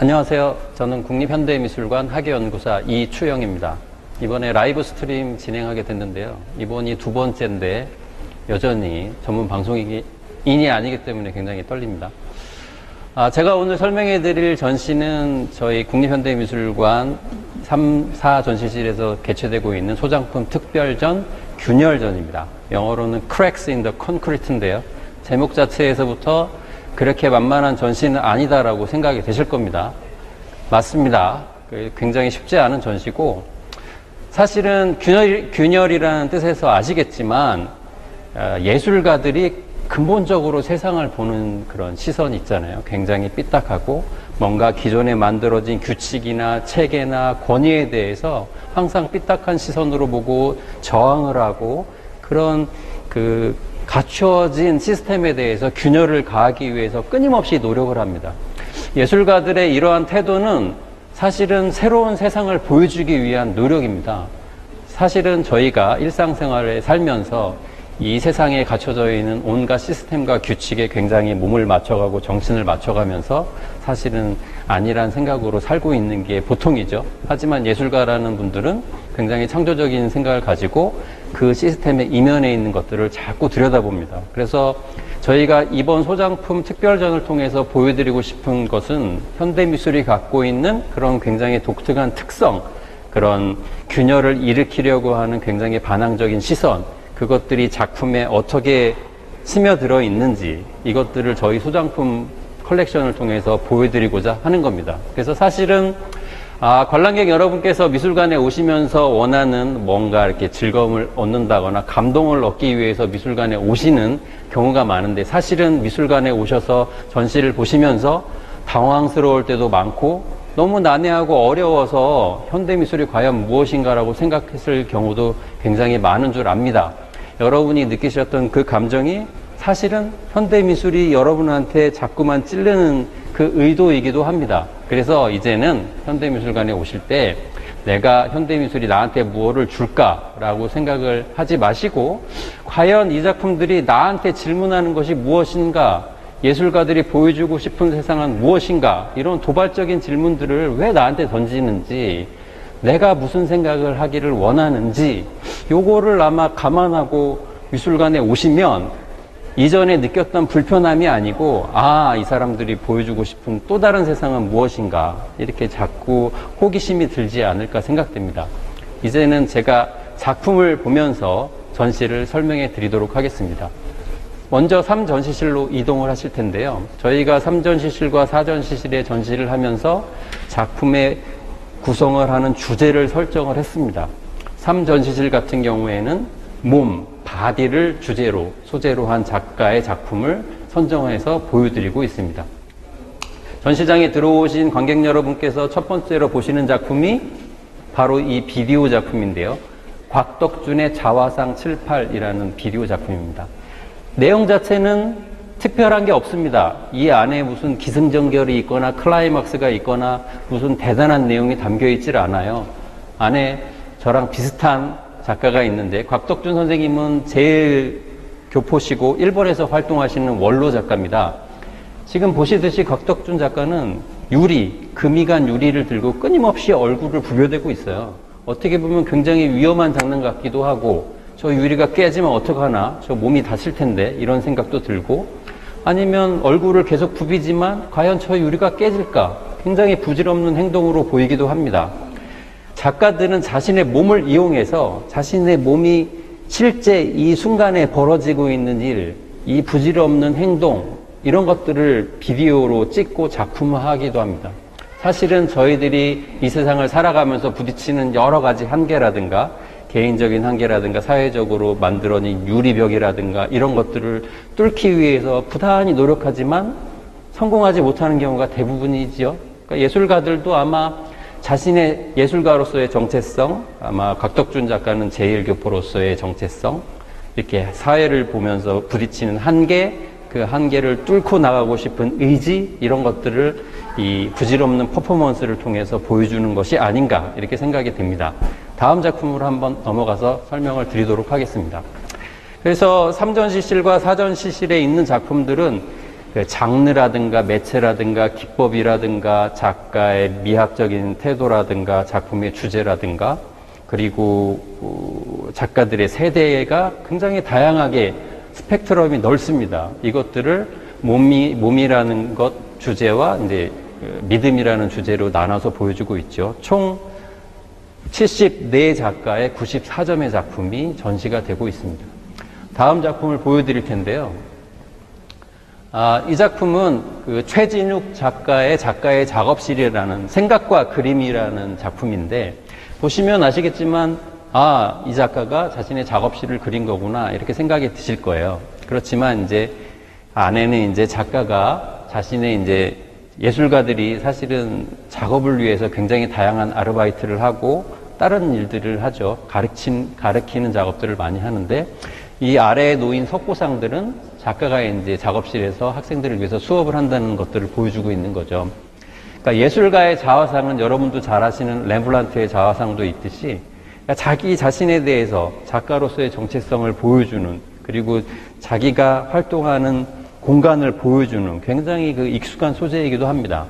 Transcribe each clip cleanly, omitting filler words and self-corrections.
안녕하세요. 저는 국립현대미술관 학예연구사 이추영입니다. 이번에 라이브 스트림 진행하게 됐는데요. 이번이 두 번째인데 여전히 전문 방송인이 아니기 때문에 굉장히 떨립니다. 제가 오늘 설명해 드릴 전시는 저희 국립현대미술관 3, 4 전시실에서 개최되고 있는 소장품 특별전 균열전입니다. 영어로는 Cracks in the Concrete인데요. 제목 자체에서부터 그렇게 만만한 전시는 아니다라고 생각이 되실 겁니다. 맞습니다. 굉장히 쉽지 않은 전시고, 사실은 균열이라는 뜻에서 아시겠지만 예술가들이 근본적으로 세상을 보는 그런 시선이 있잖아요. 굉장히 삐딱하고 뭔가 기존에 만들어진 규칙이나 체계나 권위에 대해서 항상 삐딱한 시선으로 보고 저항을 하고, 그런 갖추어진 시스템에 대해서 균열을 가하기 위해서 끊임없이 노력을 합니다. 예술가들의 이러한 태도는 사실은 새로운 세상을 보여주기 위한 노력입니다. 사실은 저희가 일상생활에 살면서 이 세상에 갖춰져 있는 온갖 시스템과 규칙에 굉장히 몸을 맞춰가고 정신을 맞춰가면서 사실은 아니란 생각으로 살고 있는 게 보통이죠. 하지만 예술가라는 분들은 굉장히 창조적인 생각을 가지고 그 시스템의 이면에 있는 것들을 자꾸 들여다봅니다. 그래서 저희가 이번 소장품 특별전을 통해서 보여드리고 싶은 것은 현대미술이 갖고 있는 그런 굉장히 독특한 특성, 그런 균열을 일으키려고 하는 굉장히 반항적인 시선, 그것들이 작품에 어떻게 스며들어 있는지, 이것들을 저희 소장품 컬렉션을 통해서 보여드리고자 하는 겁니다. 그래서 사실은 관람객 여러분께서 미술관에 오시면서 원하는 뭔가 이렇게 즐거움을 얻는다거나 감동을 얻기 위해서 미술관에 오시는 경우가 많은데, 사실은 미술관에 오셔서 전시를 보시면서 당황스러울 때도 많고 너무 난해하고 어려워서 현대미술이 과연 무엇인가라고 생각했을 경우도 굉장히 많은 줄 압니다. 여러분이 느끼셨던 그 감정이 사실은 현대미술이 여러분한테 자꾸만 찌르는 그 의도이기도 합니다. 그래서 이제는 현대미술관에 오실 때 내가 현대미술이 나한테 무엇을 줄까라고 생각을 하지 마시고, 과연 이 작품들이 나한테 질문하는 것이 무엇인가, 예술가들이 보여주고 싶은 세상은 무엇인가, 이런 도발적인 질문들을 왜 나한테 던지는지, 내가 무슨 생각을 하기를 원하는지, 요거를 아마 감안하고 미술관에 오시면 이전에 느꼈던 불편함이 아니고, 이 사람들이 보여주고 싶은 또 다른 세상은 무엇인가, 이렇게 자꾸 호기심이 들지 않을까 생각됩니다. 이제는 제가 작품을 보면서 전시를 설명해 드리도록 하겠습니다. 먼저 3전시실로 이동을 하실 텐데요. 저희가 3전시실과 4전시실의 전시를 하면서 작품의 구성을 하는 주제를 설정을 했습니다. 3전시실 같은 경우에는 몸, 바디를 주제로, 소재로 한 작가의 작품을 선정해서 보여드리고 있습니다. 전시장에 들어오신 관객 여러분께서 첫 번째로 보시는 작품이 바로 이 비디오 작품인데요. 곽덕준의 자화상 78이라는 비디오 작품입니다. 내용 자체는 특별한 게 없습니다. 이 안에 무슨 기승전결이 있거나 클라이막스가 있거나 무슨 대단한 내용이 담겨 있질 않아요. 안에 저랑 비슷한 작가가 있는데, 곽덕준 선생님은 제일 교포시고 일본에서 활동하시는 원로 작가입니다. 지금 보시듯이 곽덕준 작가는 금이간 유리를 들고 끊임없이 얼굴을 부벼대고 있어요. 어떻게 보면 굉장히 위험한 장난 같기도 하고, 저 유리가 깨지면 어떡하나, 저 몸이 다칠 텐데, 이런 생각도 들고, 아니면 얼굴을 계속 부비지만 과연 저 유리가 깨질까, 굉장히 부질없는 행동으로 보이기도 합니다. 작가들은 자신의 몸을 이용해서 자신의 몸이 실제 이 순간에 벌어지고 있는 일, 이 부질없는 행동, 이런 것들을 비디오로 찍고 작품화하기도 합니다. 사실은 저희들이 이 세상을 살아가면서 부딪히는 여러 가지 한계라든가, 개인적인 한계라든가, 사회적으로 만들어진 유리벽이라든가, 이런 것들을 뚫기 위해서 부단히 노력하지만 성공하지 못하는 경우가 대부분이지요. 그러니까 예술가들도 아마 자신의 예술가로서의 정체성, 아마 곽덕준 작가는 제1교포로서의 정체성, 이렇게 사회를 보면서 부딪히는 한계, 그 한계를 뚫고 나가고 싶은 의지, 이런 것들을 이 부질없는 퍼포먼스를 통해서 보여주는 것이 아닌가, 이렇게 생각이 됩니다. 다음 작품으로 한번 넘어가서 설명을 드리도록 하겠습니다. 그래서 3전시실과 4전시실에 있는 작품들은 그 장르라든가 매체라든가 기법이라든가 작가의 미학적인 태도라든가 작품의 주제라든가 그리고 작가들의 세대가 굉장히 다양하게 스펙트럼이 넓습니다. 이것들을 몸이라는 것 주제와 이제 믿음이라는 주제로 나눠서 보여주고 있죠. 총 74 작가의 94점의 작품이 전시가 되고 있습니다. 다음 작품을 보여드릴 텐데요. 이 작품은 그 최진욱 작가의 작업실이라는 생각과 그림이라는 작품인데 보시면 아시겠지만 이 작가가 자신의 작업실을 그린 거구나 이렇게 생각이 드실 거예요. 그렇지만 이제 안에는 이제 작가가 자신의 이제 예술가들이 사실은 작업을 위해서 굉장히 다양한 아르바이트를 하고 다른 일들을 하죠. 가르치는 작업들을 많이 하는데 이 아래에 놓인 석고상들은 작가가 이제 작업실에서 학생들을 위해서 수업을 한다는 것들을 보여주고 있는 거죠. 그러니까 예술가의 자화상은 여러분도 잘 아시는 렘브란트의 자화상도 있듯이 그러니까 자기 자신에 대해서 작가로서의 정체성을 보여주는 그리고 자기가 활동하는 공간을 보여주는 굉장히 그 익숙한 소재이기도 합니다.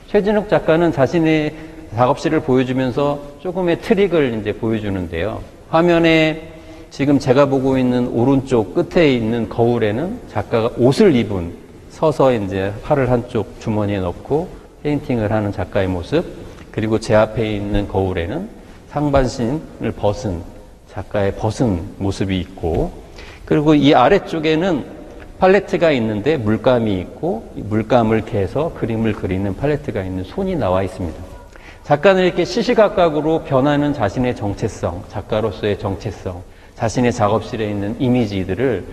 최진욱 작가는 자신의 작업실을 보여주면서 조금의 트릭을 이제 보여주는데요. 화면에 지금 제가 보고 있는 오른쪽 끝에 있는 거울에는 작가가 옷을 입은 서서 이제 팔을 한쪽 주머니에 넣고 페인팅을 하는 작가의 모습, 그리고 제 앞에 있는 거울에는 상반신을 벗은 작가의 벗은 모습이 있고, 그리고 이 아래쪽에는 팔레트가 있는데 물감이 있고 물감을 개서 그림을 그리는 팔레트가 있는 손이 나와 있습니다. 작가는 이렇게 시시각각으로 변하는 자신의 정체성, 작가로서의 정체성, 자신의 작업실에 있는 이미지들을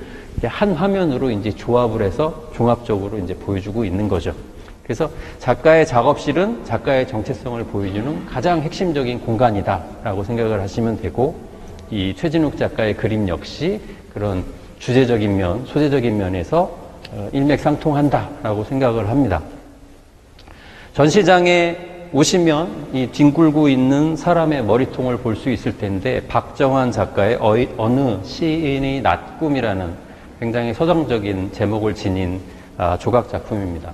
한 화면으로 이제 조합을 해서 종합적으로 이제 보여주고 있는 거죠. 그래서 작가의 작업실은 작가의 정체성을 보여주는 가장 핵심적인 공간이다라고 생각을 하시면 되고, 이 최진욱 작가의 그림 역시 그런 주제적인 면, 소재적인 면에서 일맥상통한다라고 생각을 합니다. 전시장에 오시면 이 뒹굴고 있는 사람의 머리통을 볼 수 있을 텐데, 박정환 작가의 어느 시인의 낮꿈이라는 굉장히 서정적인 제목을 지닌 조각 작품입니다.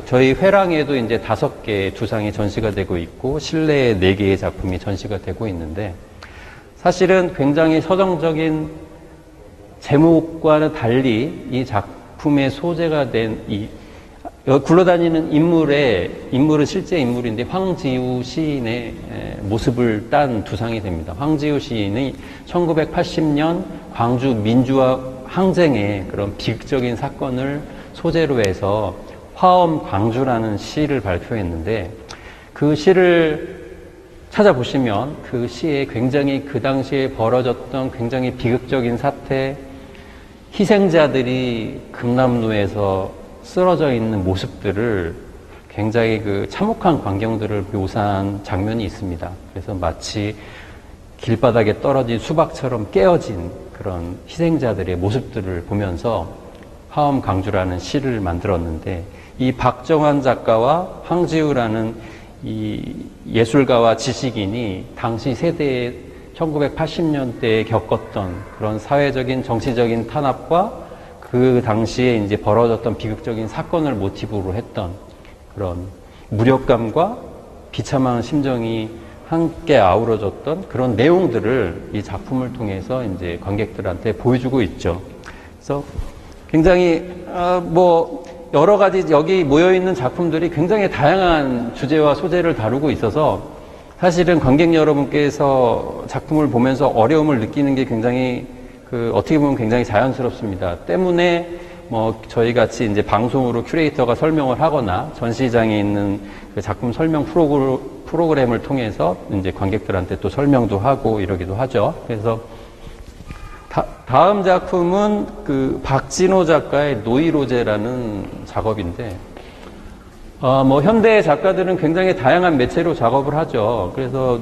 저희 회랑에도 이제 5개의 두상이 전시가 되고 있고 실내에 4개의 작품이 전시가 되고 있는데, 사실은 굉장히 서정적인 제목과는 달리 이 작품의 소재가 된 이 굴러다니는 인물은 실제 인물인데 황지우 시인의 모습을 딴 두상이 됩니다. 황지우 시인이 1980년 광주 민주화 항쟁의 그런 비극적인 사건을 소재로 해서 화엄 광주라는 시를 발표했는데, 그 시를 찾아보시면 그 시에 굉장히 그 당시에 벌어졌던 굉장히 비극적인 사태, 희생자들이 금남로에서 쓰러져 있는 모습들을 굉장히 그 참혹한 광경들을 묘사한 장면이 있습니다. 그래서 마치 길바닥에 떨어진 수박처럼 깨어진 그런 희생자들의 모습들을 보면서 화엄 광주라는 시를 만들었는데, 이 박정환 작가와 황지우라는 이 예술가와 지식인이 당시 세대에 1980년대에 겪었던 그런 사회적인 정치적인 탄압과 그 당시에 이제 벌어졌던 비극적인 사건을 모티브로 했던 그런 무력감과 비참한 심정이 함께 아우러졌던 그런 내용들을 이 작품을 통해서 이제 관객들한테 보여주고 있죠. 그래서 굉장히 여러 가지 여기 모여 있는 작품들이 굉장히 다양한 주제와 소재를 다루고 있어서 사실은 관객 여러분께서 작품을 보면서 어려움을 느끼는 게 굉장히 어떻게 보면 굉장히 자연스럽습니다. 때문에 저희 같이 이제 방송으로 큐레이터가 설명을 하거나 전시장에 있는 그 작품 설명 프로그램을 통해서 이제 관객들한테 또 설명도 하고 이러기도 하죠. 그래서 다음 작품은 그 박진호 작가의 노이로제라는 작업인데, 현대 작가들은 굉장히 다양한 매체로 작업을 하죠. 그래서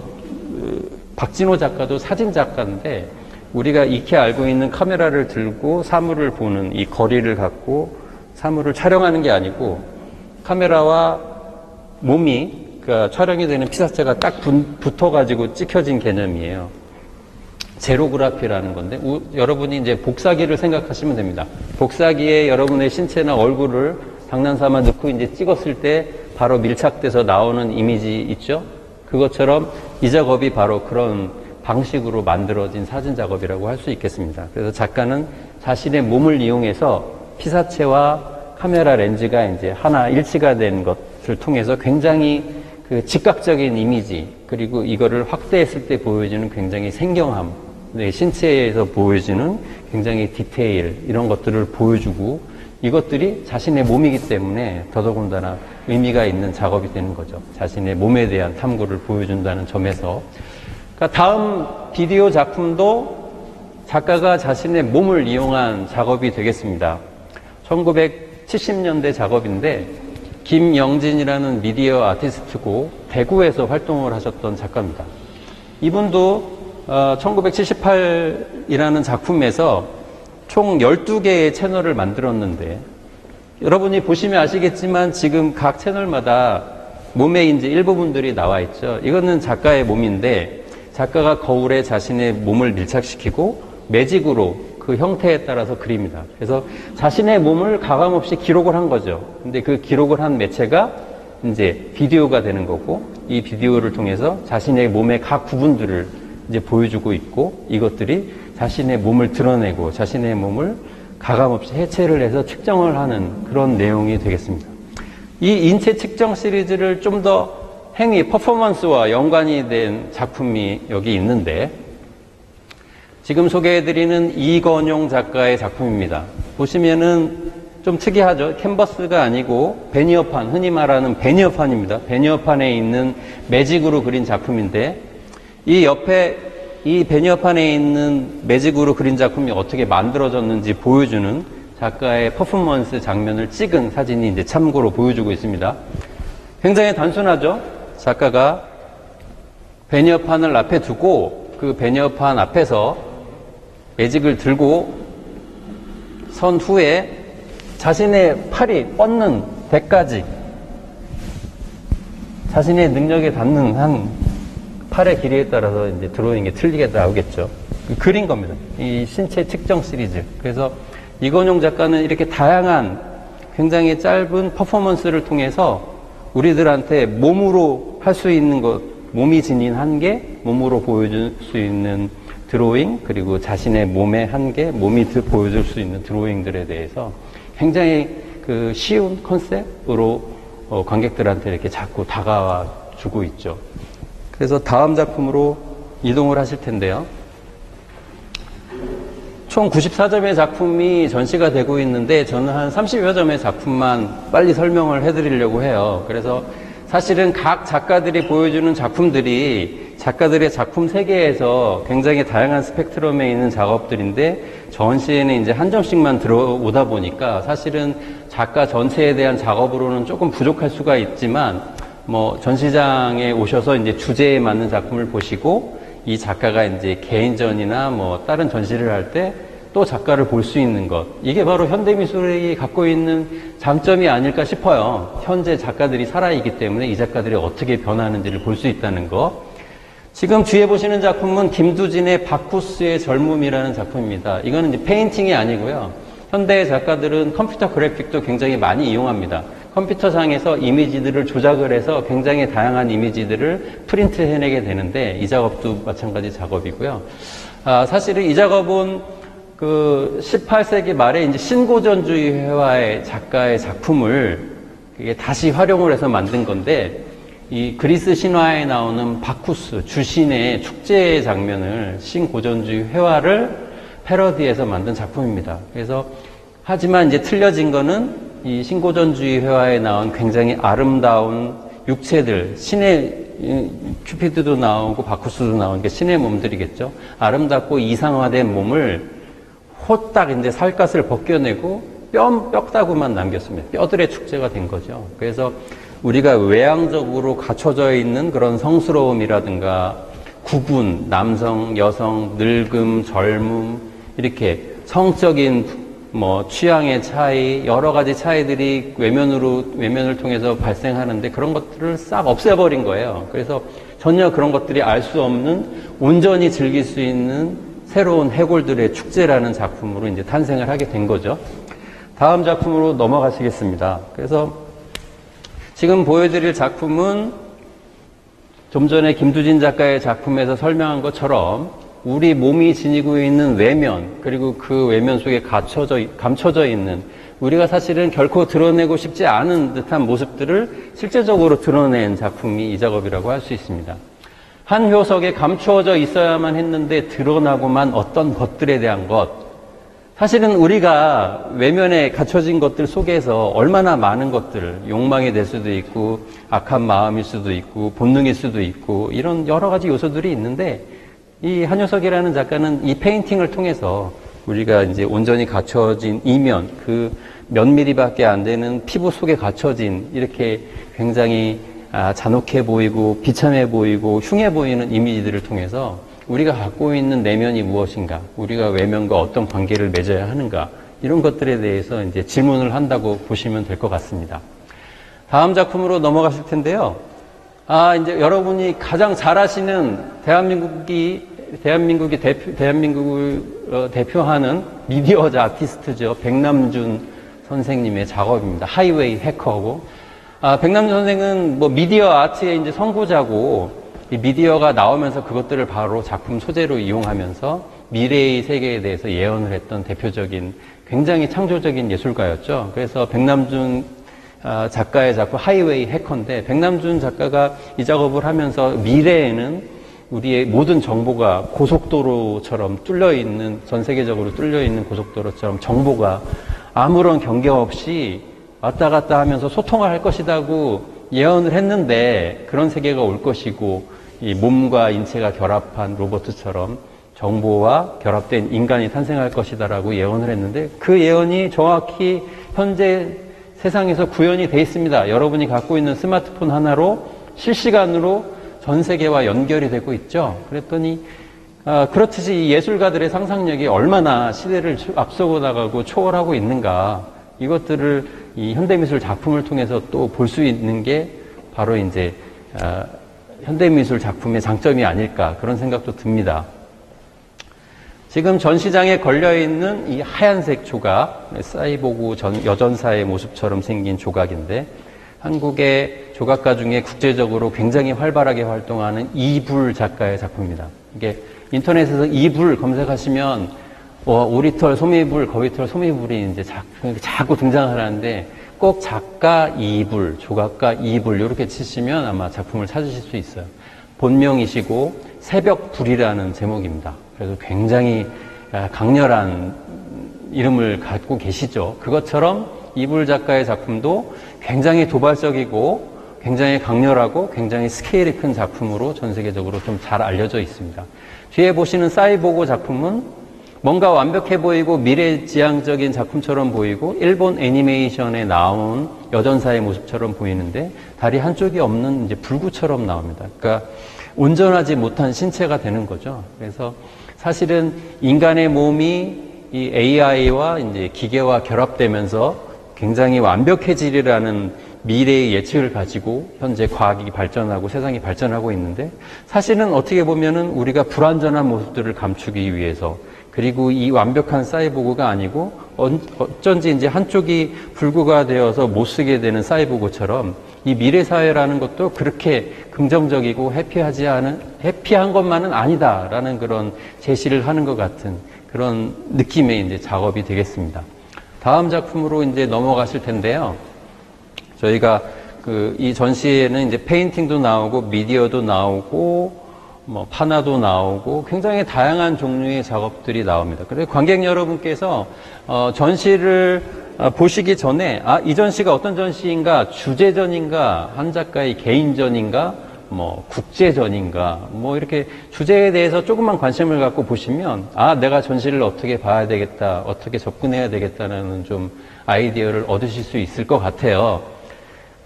박진호 작가도 사진 작가인데, 우리가 익히 알고 있는 카메라를 들고 사물을 보는 이 거리를 갖고 사물을 촬영하는 게 아니고, 카메라와 몸이 그러니까 촬영이 되는 피사체가 딱 붙어가지고 찍혀진 개념이에요. 제로그라피라는 건데, 여러분이 이제 복사기를 생각하시면 됩니다. 복사기에 여러분의 신체나 얼굴을 장난삼아 넣고 이제 찍었을 때 바로 밀착돼서 나오는 이미지 있죠? 그것처럼 이 작업이 바로 그런 방식으로 만들어진 사진 작업이라고 할 수 있겠습니다. 그래서 작가는 자신의 몸을 이용해서 피사체와 카메라 렌즈가 이제 하나 일치가 된 것을 통해서 굉장히 그 즉각적인 이미지, 그리고 이거를 확대했을 때 보여지는 굉장히 생경함, 내 신체에서 보여지는 굉장히 디테일, 이런 것들을 보여주고, 이것들이 자신의 몸이기 때문에 더더군다나 의미가 있는 작업이 되는 거죠. 자신의 몸에 대한 탐구를 보여준다는 점에서. 그러니까 다음 비디오 작품도 작가가 자신의 몸을 이용한 작업이 되겠습니다. 1970년대 작업인데, 김영진이라는 미디어 아티스트고 대구에서 활동을 하셨던 작가입니다. 이분도 1978이라는 작품에서 총 12개의 채널을 만들었는데, 여러분이 보시면 아시겠지만 지금 각 채널마다 몸의 이제 일부분들이 나와 있죠. 이거는 작가의 몸인데, 작가가 거울에 자신의 몸을 밀착시키고 매직으로 그 형태에 따라서 그립니다. 그래서 자신의 몸을 가감없이 기록을 한 거죠. 근데 그 기록을 한 매체가 이제 비디오가 되는 거고, 이 비디오를 통해서 자신의 몸의 각 부분들을 이제 보여주고 있고, 이것들이 자신의 몸을 드러내고 자신의 몸을 가감없이 해체를 해서 측정을 하는 그런 내용이 되겠습니다. 이 인체 측정 시리즈를 좀 더 행위, 퍼포먼스와 연관이 된 작품이 여기 있는데, 지금 소개해드리는 이건용 작가의 작품입니다. 보시면은 좀 특이하죠? 캔버스가 아니고 베니어판, 흔히 말하는 베니어판입니다. 베니어판에 있는 매직으로 그린 작품인데, 이 옆에 이 베니어판에 있는 매직으로 그린 작품이 어떻게 만들어졌는지 보여주는 작가의 퍼포먼스 장면을 찍은 사진이 이제 참고로 보여주고 있습니다. 굉장히 단순하죠? 작가가 베니어판을 앞에 두고 그 베니어판 앞에서 매직을 들고 선 후에 자신의 팔이 뻗는 데까지 자신의 능력에 닿는 한 팔의 길이에 따라서 이제 드로잉이 틀리게 나오겠죠. 그린 겁니다. 이 신체 측정 시리즈. 그래서 이건용 작가는 이렇게 다양한 굉장히 짧은 퍼포먼스를 통해서 우리들한테 몸으로 할 수 있는 것, 몸이 지닌 한계, 몸으로 보여줄 수 있는 드로잉, 그리고 자신의 몸의 한계, 몸이 보여줄 수 있는 드로잉들에 대해서 굉장히 그 쉬운 컨셉으로 관객들한테 이렇게 자꾸 다가와 주고 있죠. 그래서 다음 작품으로 이동을 하실 텐데요. 총 94점의 작품이 전시가 되고 있는데, 저는 한 30여 점의 작품만 빨리 설명을 해드리려고 해요. 그래서 사실은 각 작가들이 보여주는 작품들이 작가들의 작품 세계에서 굉장히 다양한 스펙트럼에 있는 작업들인데, 전시에는 이제 한 점씩만 들어오다 보니까 사실은 작가 전체에 대한 작업으로는 조금 부족할 수가 있지만, 뭐 전시장에 오셔서 이제 주제에 맞는 작품을 보시고, 이 작가가 이제 개인전이나 뭐 다른 전시를 할 때 또 작가를 볼 수 있는 것, 이게 바로 현대미술이 갖고 있는 장점이 아닐까 싶어요. 현재 작가들이 살아있기 때문에 이 작가들이 어떻게 변하는지를 볼 수 있다는 거. 지금 뒤에 보시는 작품은 김두진의 바쿠스의 젊음이라는 작품입니다. 이거는 이제 페인팅이 아니고요. 현대 작가들은 컴퓨터 그래픽도 굉장히 많이 이용합니다. 컴퓨터상에서 이미지들을 조작을 해서 굉장히 다양한 이미지들을 프린트 해내게 되는데, 이 작업도 마찬가지 작업이고요. 사실은 이 작업은 그 18세기 말에 이제 신고전주의 회화의 작가의 작품을 다시 활용을 해서 만든 건데, 이 그리스 신화에 나오는 바쿠스, 주신의 축제 장면을 신고전주의 회화를 패러디해서 만든 작품입니다. 그래서 하지만 이제 틀려진 거는 이 신고전주의 회화에 나온 굉장히 아름다운 육체들, 신의 큐피드도 나오고 바쿠스도 나오는 게 신의 몸들이겠죠. 아름답고 이상화된 몸을 호딱 이제 살갗을 벗겨내고 뼈다구만 남겼습니다. 뼈들의 축제가 된 거죠. 그래서 우리가 외향적으로 갖춰져 있는 그런 성스러움이라든가 구분, 남성, 여성, 늙음, 젊음, 이렇게 성적인 뭐 취향의 차이, 여러 가지 차이들이 외면을 통해서 발생하는데, 그런 것들을 싹 없애버린 거예요. 그래서 전혀 그런 것들이 알 수 없는, 온전히 즐길 수 있는 새로운 해골들의 축제라는 작품으로 이제 탄생을 하게 된 거죠. 다음 작품으로 넘어가시겠습니다. 그래서 지금 보여드릴 작품은 좀 전에 김두진 작가의 작품에서 설명한 것처럼 우리 몸이 지니고 있는 외면, 그리고 그 외면 속에 감춰져 있는 우리가 사실은 결코 드러내고 싶지 않은 듯한 모습들을 실제적으로 드러낸 작품이 이 작업이라고 할 수 있습니다. 한 효석에 감추어져 있어야만 했는데 드러나고만 어떤 것들에 대한 것, 사실은 우리가 외면에 갖춰진 것들 속에서 얼마나 많은 것들, 욕망이 될 수도 있고 악한 마음일 수도 있고 본능일 수도 있고 이런 여러 가지 요소들이 있는데, 이 한효석이라는 작가는 이 페인팅을 통해서 우리가 이제 온전히 갖춰진 이면, 그 몇 미리밖에 안 되는 피부 속에 갖춰진 이렇게 굉장히 잔혹해 보이고 비참해 보이고 흉해 보이는 이미지들을 통해서 우리가 갖고 있는 내면이 무엇인가, 우리가 외면과 어떤 관계를 맺어야 하는가, 이런 것들에 대해서 이제 질문을 한다고 보시면 될 것 같습니다. 다음 작품으로 넘어가실 텐데요. 이제 여러분이 가장 잘 아시는 대한민국을 대표하는 미디어자 아티스트죠. 백남준 선생님의 작업입니다. 하이웨이 해커고. 백남준 선생은 뭐 미디어 아트의 이제 선구자고, 이 미디어가 나오면서 그것들을 바로 작품 소재로 이용하면서 미래의 세계에 대해서 예언을 했던 대표적인 굉장히 창조적인 예술가였죠. 그래서 백남준 작가의 작품 하이웨이 해커인데, 백남준 작가가 이 작업을 하면서 미래에는 우리의 모든 정보가 고속도로처럼 뚫려있는, 전 세계적으로 뚫려있는 고속도로처럼 정보가 아무런 경계 없이 왔다 갔다 하면서 소통을 할 것이라고 예언을 했는데, 그런 세계가 올 것이고 이 몸과 인체가 결합한 로봇처럼 정보와 결합된 인간이 탄생할 것이다라고 예언을 했는데, 그 예언이 정확히 현재 세상에서 구현이 돼 있습니다. 여러분이 갖고 있는 스마트폰 하나로 실시간으로 전 세계와 연결이 되고 있죠. 그랬더니 그렇듯이 이 예술가들의 상상력이 얼마나 시대를 앞서고 나가고 초월하고 있는가, 이것들을 이 현대미술 작품을 통해서 또 볼 수 있는 게 바로 이제 현대미술 작품의 장점이 아닐까, 그런 생각도 듭니다. 지금 전시장에 걸려있는 이 하얀색 조각, 사이보그 여전사의 모습처럼 생긴 조각인데, 한국의 조각가 중에 국제적으로 굉장히 활발하게 활동하는 이불 작가의 작품입니다. 이게 인터넷에서 이불 검색하시면 오리털 소미불, 거위털 소미불이 이제 자꾸 등장하는데, 꼭 작가 이불, 조각가 이불 이렇게 치시면 아마 작품을 찾으실 수 있어요. 본명이시고 새벽불이라는 제목입니다. 그래서 굉장히 강렬한 이름을 갖고 계시죠. 그것처럼 이불 작가의 작품도 굉장히 도발적이고 굉장히 강렬하고 굉장히 스케일이 큰 작품으로 전 세계적으로 좀 잘 알려져 있습니다. 뒤에 보시는 사이보그 작품은 뭔가 완벽해 보이고 미래지향적인 작품처럼 보이고 일본 애니메이션에 나온 여전사의 모습처럼 보이는데, 다리 한쪽이 없는 이제 불구처럼 나옵니다. 그러니까 온전하지 못한 신체가 되는 거죠. 그래서 사실은 인간의 몸이 이 AI와 이제 기계와 결합되면서 굉장히 완벽해지리라는 미래의 예측을 가지고 현재 과학이 발전하고 세상이 발전하고 있는데, 사실은 어떻게 보면은 우리가 불완전한 모습들을 감추기 위해서, 그리고 이 완벽한 사이보그가 아니고 어쩐지 이제 한쪽이 불구가 되어서 못 쓰게 되는 사이보그처럼 이 미래 사회라는 것도 그렇게 긍정적이고 해피한 것만은 아니다라는 그런 제시를 하는 것 같은 그런 느낌의 이제 작업이 되겠습니다. 다음 작품으로 이제 넘어가실 텐데요. 저희가 이 전시에는 이제 페인팅도 나오고 미디어도 나오고 뭐 파나도 나오고 굉장히 다양한 종류의 작업들이 나옵니다. 그래서 관객 여러분께서 전시를 보시기 전에 이 전시가 어떤 전시인가, 주제전인가, 한 작가의 개인전인가, 뭐 국제전인가, 뭐 이렇게 주제에 대해서 조금만 관심을 갖고 보시면 내가 전시를 어떻게 봐야 되겠다, 어떻게 접근해야 되겠다는 좀 아이디어를 얻으실 수 있을 것 같아요.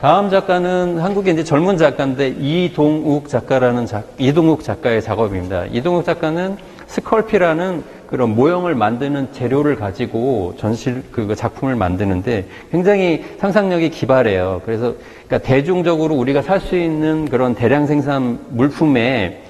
다음 작가는 한국의 이제 젊은 작가인데 이동욱 작가의 작업입니다. 이동욱 작가는 스컬피라는 그런 모형을 만드는 재료를 가지고 그 작품을 만드는데 굉장히 상상력이 기발해요. 그래서 그러니까 대중적으로 우리가 살 수 있는 그런 대량 생산 물품에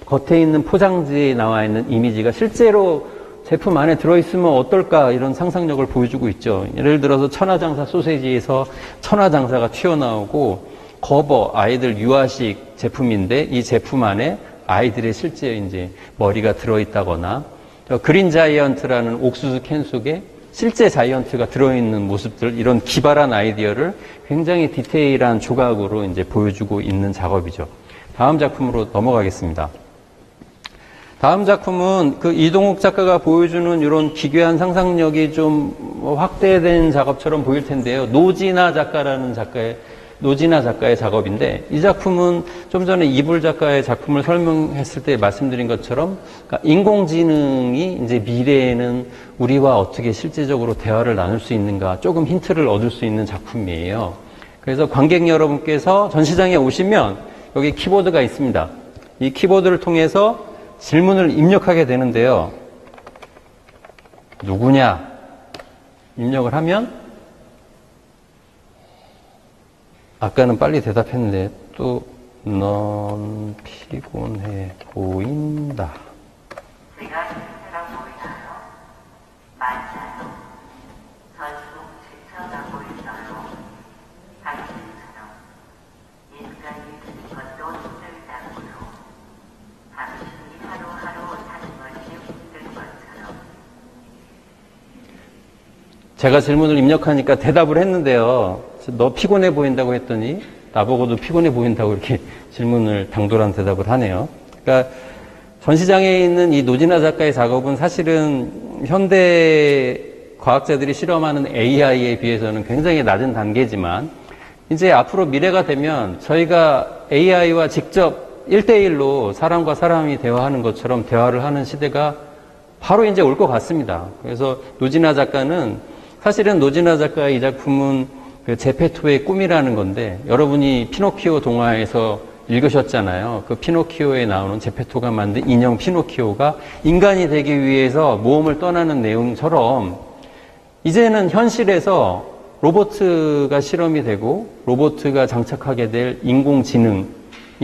겉에 있는 포장지에 나와 있는 이미지가 실제로 제품 안에 들어있으면 어떨까 이런 상상력을 보여주고 있죠. 예를 들어서 천하장사 소세지에서 천하장사가 튀어나오고 거버 아이들 유아식 제품인데 이 제품 안에 아이들의 실제 이제 머리가 들어있다거나 그린 자이언트라는 옥수수 캔 속에 실제 자이언트가 들어있는 모습들 이런 기발한 아이디어를 굉장히 디테일한 조각으로 이제 보여주고 있는 작업이죠. 다음 작품으로 넘어가겠습니다. 다음 작품은 그 이동욱 작가가 보여주는 이런 기괴한 상상력이 좀 확대된 작업처럼 보일 텐데요. 노진아 작가의 작업인데 이 작품은 좀 전에 이불 작가의 작품을 설명했을 때 말씀드린 것처럼 그러니까 인공지능이 이제 미래에는 우리와 어떻게 실제적으로 대화를 나눌 수 있는가 조금 힌트를 얻을 수 있는 작품이에요. 그래서 관객 여러분께서 전시장에 오시면 여기 키보드가 있습니다. 이 키보드를 통해서 질문을 입력하게 되는데요. 누구냐? 입력을 하면 아까는 빨리 대답했는데 또 넌 피곤해 보인다. 제가 힘들어 보이나요? 맞아요. 전속 지쳐가고 있어요. 당신처럼 인간이 되는 것도 힘들다고요. 당신이 하루하루 사는 것이 힘든 것처럼. 제가 질문을 입력하니까 대답을 했는데요. 너 피곤해 보인다고 했더니 나보고도 피곤해 보인다고 이렇게 질문을 당돌한 대답을 하네요. 그러니까 전시장에 있는 이 노진아 작가의 작업은 사실은 현대 과학자들이 실험하는 AI에 비해서는 굉장히 낮은 단계지만 이제 앞으로 미래가 되면 저희가 AI와 직접 1대1로 사람과 사람이 대화하는 것처럼 대화를 하는 시대가 바로 이제 올 것 같습니다. 그래서 노진아 작가는 사실은 노진아 작가의 이 작품은 그 제페토의 꿈이라는 건데 여러분이 피노키오 동화에서 읽으셨잖아요. 그 피노키오에 나오는 제페토가 만든 인형 피노키오가 인간이 되기 위해서 모험을 떠나는 내용처럼 이제는 현실에서 로봇가 실험이 되고 로봇가 장착하게 될 인공지능이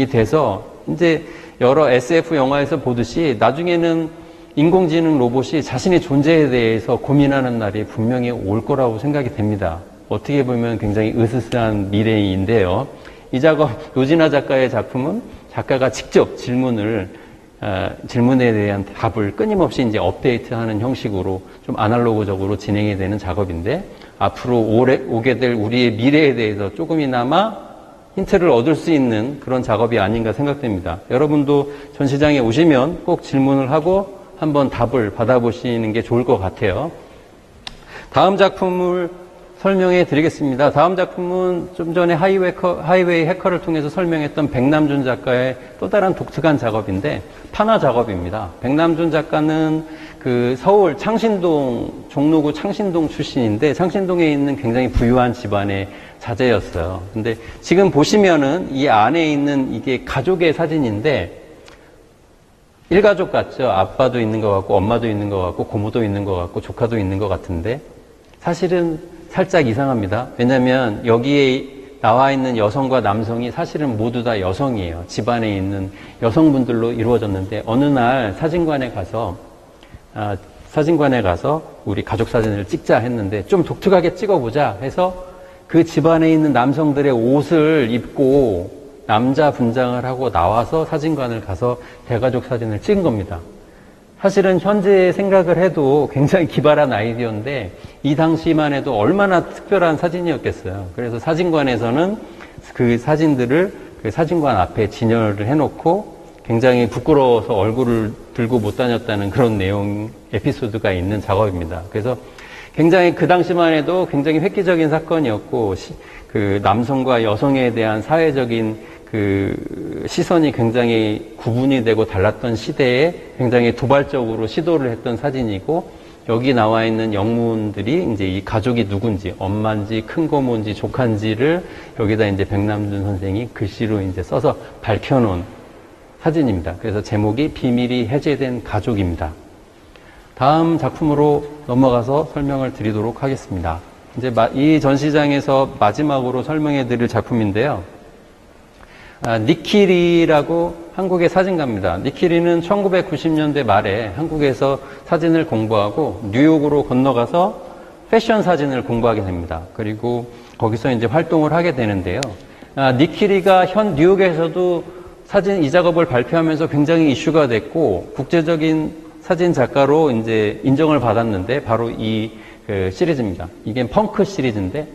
돼서 이제 여러 SF 영화에서 보듯이 나중에는 인공지능 로봇이 자신의 존재에 대해서 고민하는 날이 분명히 올 거라고 생각이 됩니다. 어떻게 보면 굉장히 으스스한 미래인데요. 이 작업, 노진아 작가의 작품은 작가가 직접 질문에 대한 답을 끊임없이 이제 업데이트하는 형식으로 좀 아날로그적으로 진행이 되는 작업인데 앞으로 오게 될 우리의 미래에 대해서 조금이나마 힌트를 얻을 수 있는 그런 작업이 아닌가 생각됩니다. 여러분도 전시장에 오시면 꼭 질문을 하고 한번 답을 받아보시는 게 좋을 것 같아요. 다음 작품을 설명해 드리겠습니다. 다음 작품은 좀 전에 하이웨이 해커를 통해서 설명했던 백남준 작가의 또 다른 독특한 작업인데 판화 작업입니다. 백남준 작가는 그 서울 창신동, 종로구 창신동 출신인데 창신동에 있는 굉장히 부유한 집안의 자제였어요. 근데 지금 보시면은 이 안에 있는 이게 가족의 사진인데 일가족 같죠? 아빠도 있는 것 같고 엄마도 있는 것 같고 고모도 있는 것 같고 조카도 있는 것 같은데 사실은 살짝 이상합니다. 왜냐하면 여기에 나와 있는 여성과 남성이 사실은 모두 다 여성이에요. 집안에 있는 여성분들로 이루어졌는데 어느 날 사진관에 가서 우리 가족 사진을 찍자 했는데 좀 독특하게 찍어보자 해서 그 집안에 있는 남성들의 옷을 입고 남자 분장을 하고 나와서 사진관을 가서 대가족 사진을 찍은 겁니다. 사실은 현재 생각을 해도 굉장히 기발한 아이디어인데 이 당시만 해도 얼마나 특별한 사진이었겠어요. 그래서 사진관에서는 그 사진들을 그 사진관 앞에 진열을 해놓고 굉장히 부끄러워서 얼굴을 들고 못 다녔다는 그런 내용 에피소드가 있는 작업입니다. 그래서 굉장히 그 당시만 해도 굉장히 획기적인 사건이었고 그 남성과 여성에 대한 사회적인 그 시선이 굉장히 구분이 되고 달랐던 시대에 굉장히 도발적으로 시도를 했던 사진이고 여기 나와 있는 영문들이 이제 이 가족이 누군지 엄마인지 큰 고모인지 조카인지를 여기다 이제 백남준 선생이 글씨로 이제 써서 밝혀놓은 사진입니다. 그래서 제목이 비밀이 해제된 가족입니다. 다음 작품으로 넘어가서 설명을 드리도록 하겠습니다. 이제 이 전시장에서 마지막으로 설명해 드릴 작품인데요. 니키리라고 한국의 사진가입니다. 니키리는 1990년대 말에 한국에서 사진을 공부하고 뉴욕으로 건너가서 패션 사진을 공부하게 됩니다. 그리고 거기서 이제 활동을 하게 되는데요. 니키리가 현 뉴욕에서도 사진 이 작업을 발표하면서 굉장히 이슈가 됐고 국제적인 사진 작가로 이제 인정을 받았는데 바로 이 시리즈입니다. 이게 펑크 시리즈인데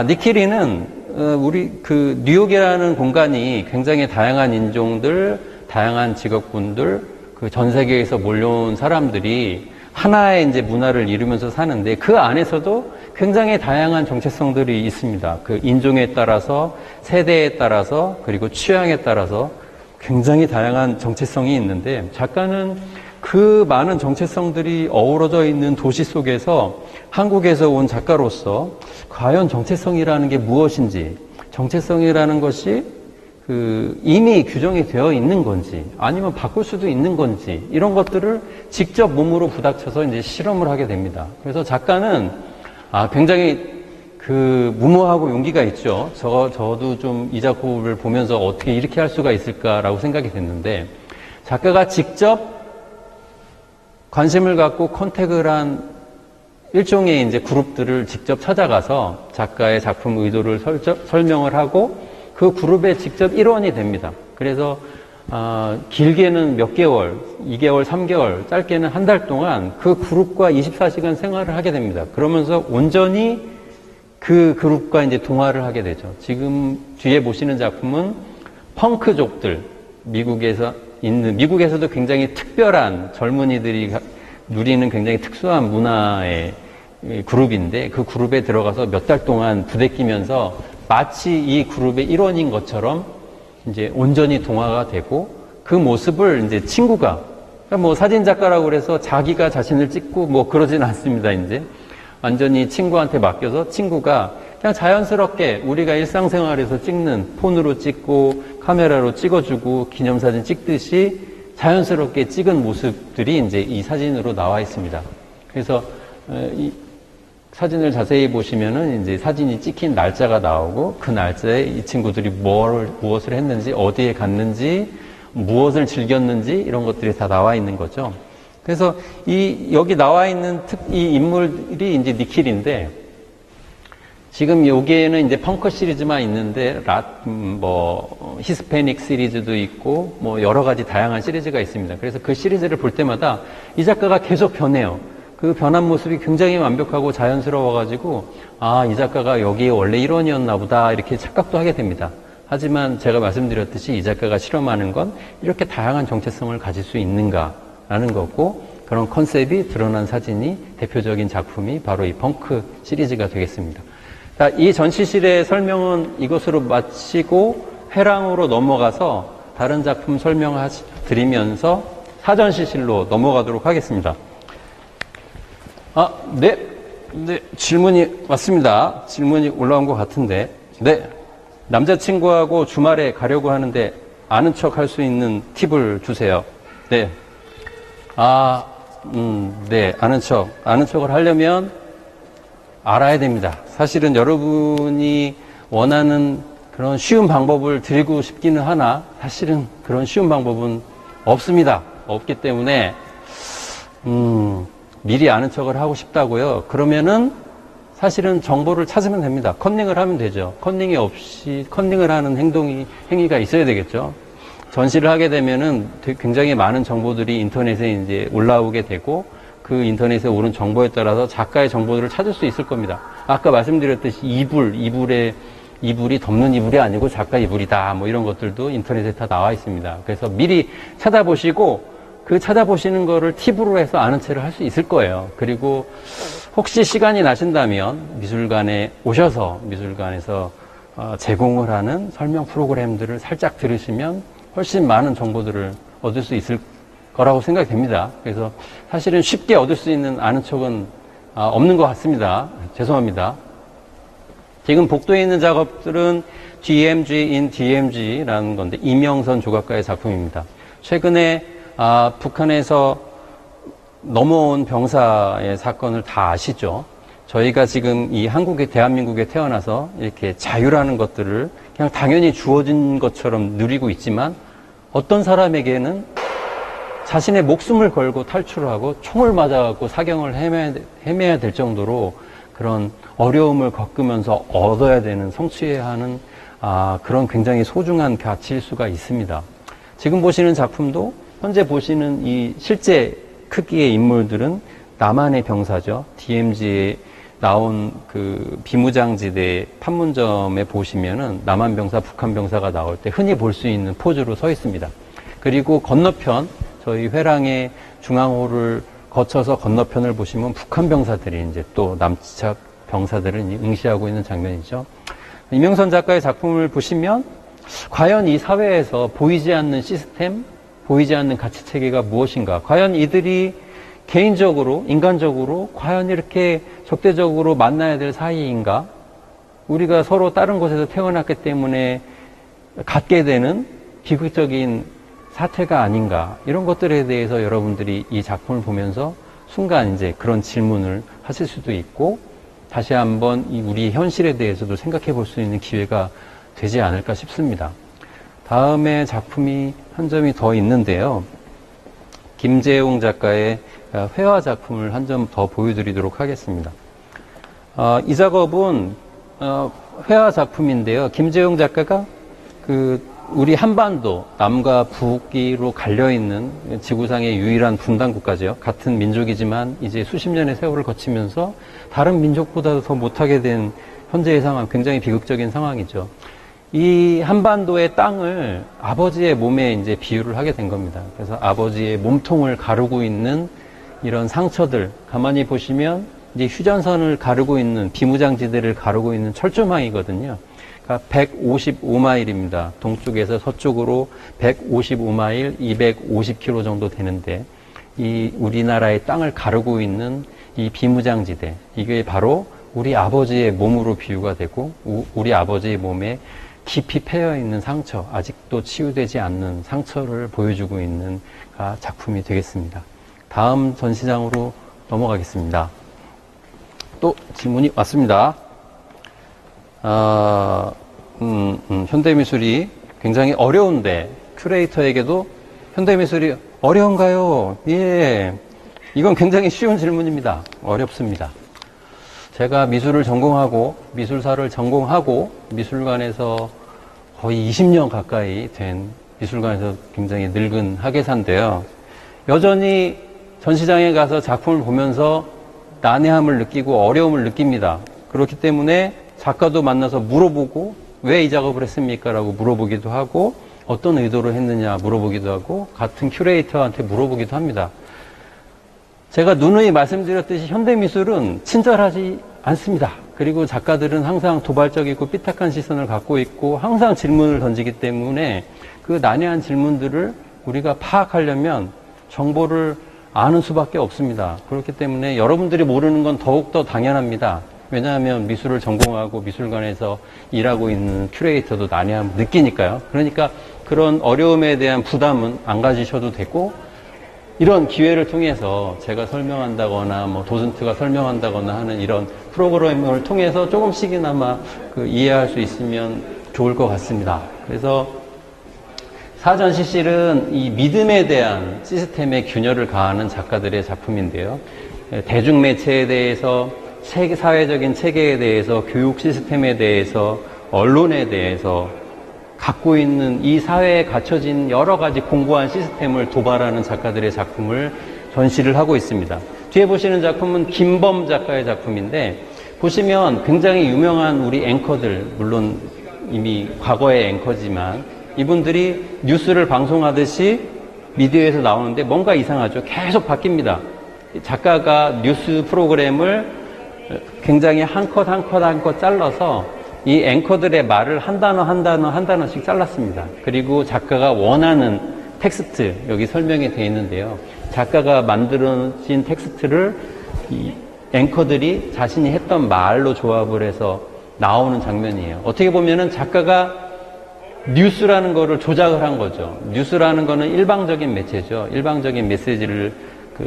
니키리는 우리 그 뉴욕이라는 공간이 굉장히 다양한 인종들, 다양한 직업군들, 그 전 세계에서 몰려온 사람들이 하나의 이제 문화를 이루면서 사는데 그 안에서도 굉장히 다양한 정체성들이 있습니다. 그 인종에 따라서, 세대에 따라서, 그리고 취향에 따라서 굉장히 다양한 정체성이 있는데 작가는 그 많은 정체성들이 어우러져 있는 도시 속에서 한국에서 온 작가로서 과연 정체성이라는 게 무엇인지, 정체성이라는 것이 이미 규정이 되어 있는 건지, 아니면 바꿀 수도 있는 건지, 이런 것들을 직접 몸으로 부닥쳐서 이제 실험을 하게 됩니다. 그래서 작가는 굉장히 무모하고 용기가 있죠. 저도 좀 이 작품을 보면서 어떻게 이렇게 할 수가 있을까라고 생각이 됐는데, 작가가 직접 관심을 갖고 컨택을 한 일종의 이제 그룹들을 직접 찾아가서 작가의 작품 의도를 설명을 하고 그 그룹의 직접 일원이 됩니다. 그래서 길게는 몇 개월, 2개월, 3개월, 짧게는 한 달 동안 그 그룹과 24시간 생활을 하게 됩니다. 그러면서 온전히 그 그룹과 이제 동화를 하게 되죠. 지금 뒤에 보시는 작품은 펑크족들, 미국에서도 굉장히 특별한 젊은이들이 누리는 굉장히 특수한 문화의 그룹인데 그 그룹에 들어가서 몇 달 동안 부대끼면서 마치 이 그룹의 일원인 것처럼 이제 온전히 동화가 되고 그 모습을 이제 친구가, 그러니까 뭐 사진작가라고 그래서 자기가 자신을 찍고 뭐 그러진 않습니다. 이제 완전히 친구한테 맡겨서 친구가 그냥 자연스럽게 우리가 일상생활에서 찍는 폰으로 찍고 카메라로 찍어주고 기념사진 찍듯이 자연스럽게 찍은 모습들이 이제 이 사진으로 나와 있습니다. 그래서 이 사진을 자세히 보시면은 이제 사진이 찍힌 날짜가 나오고 그 날짜에 이 친구들이 무엇을 했는지, 어디에 갔는지, 무엇을 즐겼는지 이런 것들이 다 나와 있는 거죠. 그래서 여기 나와 있는 이 인물이 이제 니킬인데, 지금 여기에는 이제 펑크 시리즈만 있는데, 히스패닉 시리즈도 있고, 뭐 여러 가지 다양한 시리즈가 있습니다. 그래서 그 시리즈를 볼 때마다 이 작가가 계속 변해요. 그 변한 모습이 굉장히 완벽하고 자연스러워가지고, 이 작가가 여기에 원래 일원이었나 보다, 이렇게 착각도 하게 됩니다. 하지만 제가 말씀드렸듯이 이 작가가 실험하는 건 이렇게 다양한 정체성을 가질 수 있는가라는 거고, 그런 컨셉이 드러난 사진이 대표적인 작품이 바로 이 펑크 시리즈가 되겠습니다. 자, 이 전시실의 설명은 이것으로 마치고 회랑으로 넘어가서 다른 작품 설명드리면서 사전시실로 넘어가도록 하겠습니다. 네, 질문이 왔습니다. 질문이 올라온 것 같은데, 네, 남자친구하고 주말에 가려고 하는데 아는 척 할 수 있는 팁을 주세요. 네, 네, 아는 척을 하려면 알아야 됩니다. 사실은 여러분이 원하는 그런 쉬운 방법을 드리고 싶기는 하나 사실은 그런 쉬운 방법은 없습니다. 없기 때문에 미리 아는 척을 하고 싶다고요. 그러면은 사실은 정보를 찾으면 됩니다. 컨닝을 하면 되죠. 컨닝이 없이 컨닝을 하는 행위가 있어야 되겠죠. 전시를 하게 되면은 굉장히 많은 정보들이 인터넷에 이제 올라오게 되고 그 인터넷에 오른 정보에 따라서 작가의 정보들을 찾을 수 있을 겁니다. 아까 말씀드렸듯이 이불이 덮는 이불이 아니고 작가 이불이다. 뭐 이런 것들도 인터넷에 다 나와 있습니다. 그래서 미리 찾아보시고 그 찾아보시는 거를 팁으로 해서 아는 체를 할 수 있을 거예요. 그리고 혹시 시간이 나신다면 미술관에 오셔서 미술관에서 제공을 하는 설명 프로그램들을 살짝 들으시면 훨씬 많은 정보들을 얻을 수 있을 거라고 생각이 됩니다. 그래서 사실은 쉽게 얻을 수 있는 아는 척은 없는 것 같습니다. 죄송합니다. 지금 복도에 있는 작업들은 DMG in DMG라는 건데 이명선 조각가의 작품입니다. 최근에 북한에서 넘어온 병사의 사건을 다 아시죠? 저희가 지금 이 대한민국에 태어나서 이렇게 자유라는 것들을 그냥 당연히 주어진 것처럼 누리고 있지만 어떤 사람에게는 자신의 목숨을 걸고 탈출하고 총을 맞아갖고 사경을 헤매야 될 정도로 그런 어려움을 겪으면서 얻어야 되는, 성취해야 하는 그런 굉장히 소중한 가치일 수가 있습니다. 지금 보시는 작품도 현재 보시는 이 실제 크기의 인물들은 남한의 병사죠. DMZ에 나온 그 비무장지대 판문점에 보시면은 남한 병사, 북한 병사가 나올 때 흔히 볼 수 있는 포즈로 서 있습니다. 그리고 건너편 저희 회랑의 중앙호를 거쳐서 건너편을 보시면 북한 병사들이 이제 또 남측 병사들을 응시하고 있는 장면이죠. 이명선 작가의 작품을 보시면 과연 이 사회에서 보이지 않는 시스템, 보이지 않는 가치 체계가 무엇인가? 과연 이들이 개인적으로, 인간적으로 과연 이렇게 적대적으로 만나야 될 사이인가? 우리가 서로 다른 곳에서 태어났기 때문에 갖게 되는 비극적인 사태가 아닌가? 이런 것들에 대해서 여러분들이 이 작품을 보면서 순간 이제 그런 질문을 하실 수도 있고, 다시 한번 우리 현실에 대해서도 생각해 볼 수 있는 기회가 되지 않을까 싶습니다. 다음에 작품이 한 점이 더 있는데요. 김재용 작가의 회화 작품을 한 점 더 보여드리도록 하겠습니다. 이 작업은 회화 작품인데요. 김재용 작가가 우리 한반도 남과 북으로 갈려있는 지구상의 유일한 분단 국가죠. 같은 민족이지만 이제 수십 년의 세월을 거치면서 다른 민족보다 더 못하게 된 현재의 상황, 굉장히 비극적인 상황이죠. 이 한반도의 땅을 아버지의 몸에 이제 비유를 하게 된 겁니다. 그래서 아버지의 몸통을 가르고 있는 이런 상처들, 가만히 보시면 이제 휴전선을 가르고 있는, 비무장지대를 가르고 있는 철조망이거든요. 그러니까 155마일입니다. 동쪽에서 서쪽으로 155마일, 250km 정도 되는데, 이 우리나라의 땅을 가르고 있는 이 비무장지대, 이게 바로 우리 아버지의 몸으로 비유가 되고, 우리 아버지의 몸에 깊이 패여 있는 상처, 아직도 치유되지 않는 상처를 보여주고 있는 작품이 되겠습니다. 다음 전시장으로 넘어가겠습니다. 또 질문이 왔습니다. 현대미술이 굉장히 어려운데 큐레이터에게도 현대미술이 어려운가요? 예, 이건 굉장히 쉬운 질문입니다. 어렵습니다. 제가 미술을 전공하고 미술사를 전공하고 미술관에서 거의 20년 가까이 된 미술관에서 굉장히 늙은 학예사인데요. 여전히 전시장에 가서 작품을 보면서 난해함을 느끼고 어려움을 느낍니다. 그렇기 때문에 작가도 만나서 물어보고 왜 이 작업을 했습니까? 라고 물어보기도 하고 어떤 의도로 했느냐 물어보기도 하고 같은 큐레이터한테 물어보기도 합니다. 제가 누누이 말씀드렸듯이 현대미술은 친절하지 않습니다. 그리고 작가들은 항상 도발적이고 삐딱한 시선을 갖고 있고 항상 질문을 던지기 때문에 그 난해한 질문들을 우리가 파악하려면 정보를 아는 수밖에 없습니다. 그렇기 때문에 여러분들이 모르는 건 더욱더 당연합니다. 왜냐하면 미술을 전공하고 미술관에서 일하고 있는 큐레이터도 난해함을 느끼니까요. 그러니까 그런 어려움에 대한 부담은 안 가지셔도 되고, 이런 기회를 통해서 제가 설명한다거나 뭐 도슨트가 설명한다거나 하는 이런 프로그램을 통해서 조금씩이나마 이해할 수 있으면 좋을 것 같습니다. 그래서 사전 시실은 이 믿음에 대한 시스템의 균열을 가하는 작가들의 작품인데요. 대중매체에 대해서, 사회적인 체계에 대해서, 교육 시스템에 대해서, 언론에 대해서 갖고 있는 이 사회에 갖춰진 여러 가지 공고한 시스템을 도발하는 작가들의 작품을 전시를 하고 있습니다. 뒤에 보시는 작품은 김범 작가의 작품인데, 보시면 굉장히 유명한 우리 앵커들, 물론 이미 과거의 앵커지만 이분들이 뉴스를 방송하듯이 미디어에서 나오는데 뭔가 이상하죠. 계속 바뀝니다. 작가가 뉴스 프로그램을 굉장히 한 컷 한 컷 한 컷 잘라서 이 앵커들의 말을 한 단어씩 잘랐습니다. 그리고 작가가 원하는 텍스트, 여기 설명이 되어 있는데요. 작가가 만들어진 텍스트를 이 앵커들이 자신이 했던 말로 조합을 해서 나오는 장면이에요. 어떻게 보면은 작가가 뉴스라는 거를 조작을 한 거죠. 뉴스라는 거는 일방적인 매체죠. 일방적인 메시지를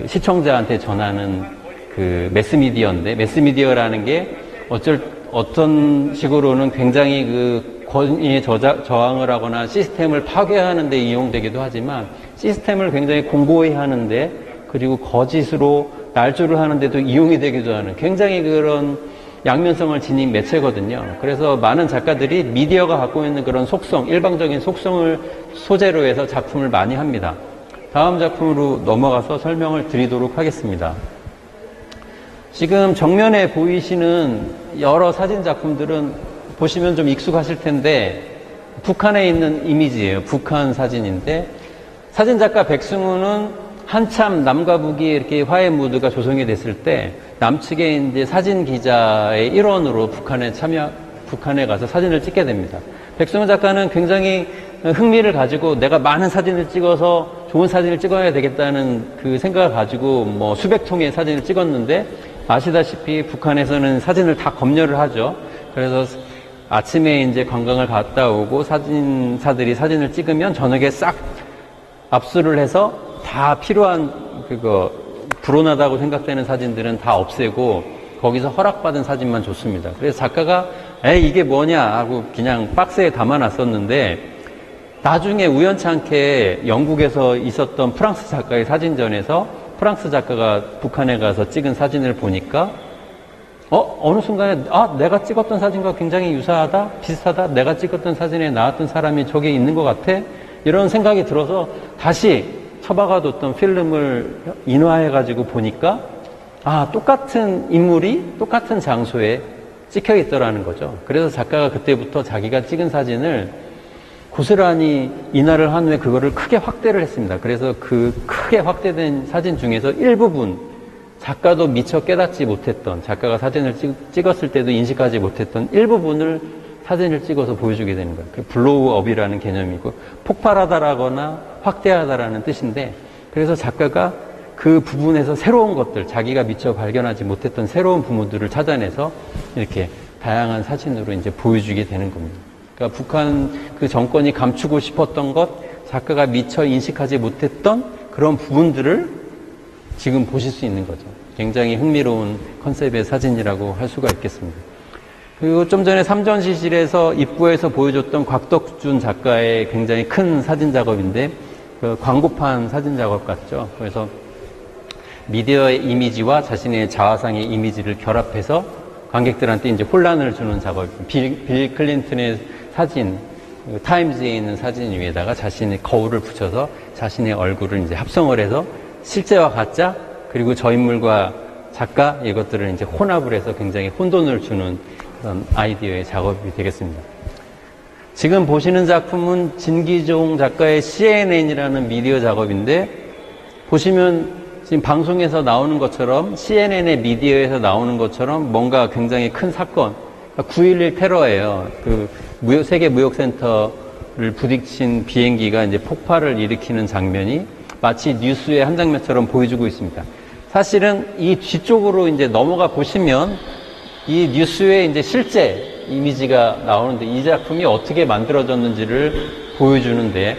시청자한테 전하는 매스미디어인데, 매스미디어라는 게 어떤 식으로는 굉장히 권위에 저항을 하거나 시스템을 파괴하는 데 이용되기도 하지만 시스템을 굉장히 공고히 하는데 그리고 거짓으로 날조를 하는데도 이용이 되기도 하는 굉장히 그런 양면성을 지닌 매체거든요. 그래서 많은 작가들이 미디어가 갖고 있는 그런 속성, 일방적인 속성을 소재로 해서 작품을 많이 합니다. 다음 작품으로 넘어가서 설명을 드리도록 하겠습니다. 지금 정면에 보이시는 여러 사진 작품들은 보시면 좀 익숙하실 텐데 북한에 있는 이미지예요. 북한 사진인데 사진작가 백승우는 한참 남과 북이 이렇게 화해 무드가 조성이 됐을 때 남측의 이제 사진 기자의 일원으로 북한에 가서 사진을 찍게 됩니다. 백승우 작가는 굉장히 흥미를 가지고 내가 많은 사진을 찍어서 좋은 사진을 찍어야 되겠다는 그 생각을 가지고 뭐 수백 통의 사진을 찍었는데 아시다시피 북한에서는 사진을 다 검열을 하죠. 그래서 아침에 이제 관광을 갔다 오고 사진사들이 사진을 찍으면 저녁에 싹 압수를 해서 다 필요한 불온하다고 생각되는 사진들은 다 없애고 거기서 허락받은 사진만 줬습니다. 그래서 작가가 이게 뭐냐 하고 그냥 박스에 담아놨었는데 나중에 우연찮게 영국에서 있었던 프랑스 작가의 사진전에서 프랑스 작가가 북한에 가서 찍은 사진을 보니까 어느 순간에 내가 찍었던 사진과 굉장히 유사하다, 비슷하다, 내가 찍었던 사진에 나왔던 사람이 저기 있는 것 같아, 이런 생각이 들어서 다시 처박아뒀던 필름을 인화해가지고 보니까 똑같은 인물이 똑같은 장소에 찍혀 있더라는 거죠. 그래서 작가가 그때부터 자기가 찍은 사진을 고스란히 인화를 한 후에 그거를 크게 확대를 했습니다. 그래서 그 크게 확대된 사진 중에서 일부분 작가도 미처 깨닫지 못했던, 작가가 사진을 찍었을 때도 인식하지 못했던 일부분을 사진을 찍어서 보여주게 되는 거예요. 블로우업이라는 개념이고 폭발하다라거나 확대하다라는 뜻인데, 그래서 작가가 그 부분에서 새로운 것들, 자기가 미처 발견하지 못했던 새로운 부분들을 찾아내서 이렇게 다양한 사진으로 이제 보여주게 되는 겁니다. 그러니까 북한 그 정권이 감추고 싶었던 것, 작가가 미처 인식하지 못했던 그런 부분들을 지금 보실 수 있는 거죠. 굉장히 흥미로운 컨셉의 사진이라고 할 수가 있겠습니다. 그리고 좀 전에 삼전시실에서 입구에서 보여줬던 곽덕준 작가의 굉장히 큰 사진 작업인데 광고판 사진 작업 같죠. 그래서 미디어의 이미지와 자신의 자화상의 이미지를 결합해서 관객들한테 이제 혼란을 주는 작업. 빌 클린턴의 사진, 타임즈에 있는 사진 위에다가 자신의 거울을 붙여서 자신의 얼굴을 이제 합성을 해서 실제와 가짜, 그리고 저 인물과 작가, 이것들을 이제 혼합을 해서 굉장히 혼돈을 주는 그런 아이디어의 작업이 되겠습니다. 지금 보시는 작품은 진기종 작가의 CNN이라는 미디어 작업인데, 보시면 지금 방송에서 나오는 것처럼, CNN의 미디어에서 나오는 것처럼 뭔가 굉장히 큰 사건, 9.11 테러예요. 세계 무역센터를 부딪힌 비행기가 이제 폭발을 일으키는 장면이 마치 뉴스의 한 장면처럼 보여주고 있습니다. 사실은 이 뒤쪽으로 이제 넘어가 보시면 이 뉴스의 이제 실제 이미지가 나오는데, 이 작품이 어떻게 만들어졌는지를 보여주는데,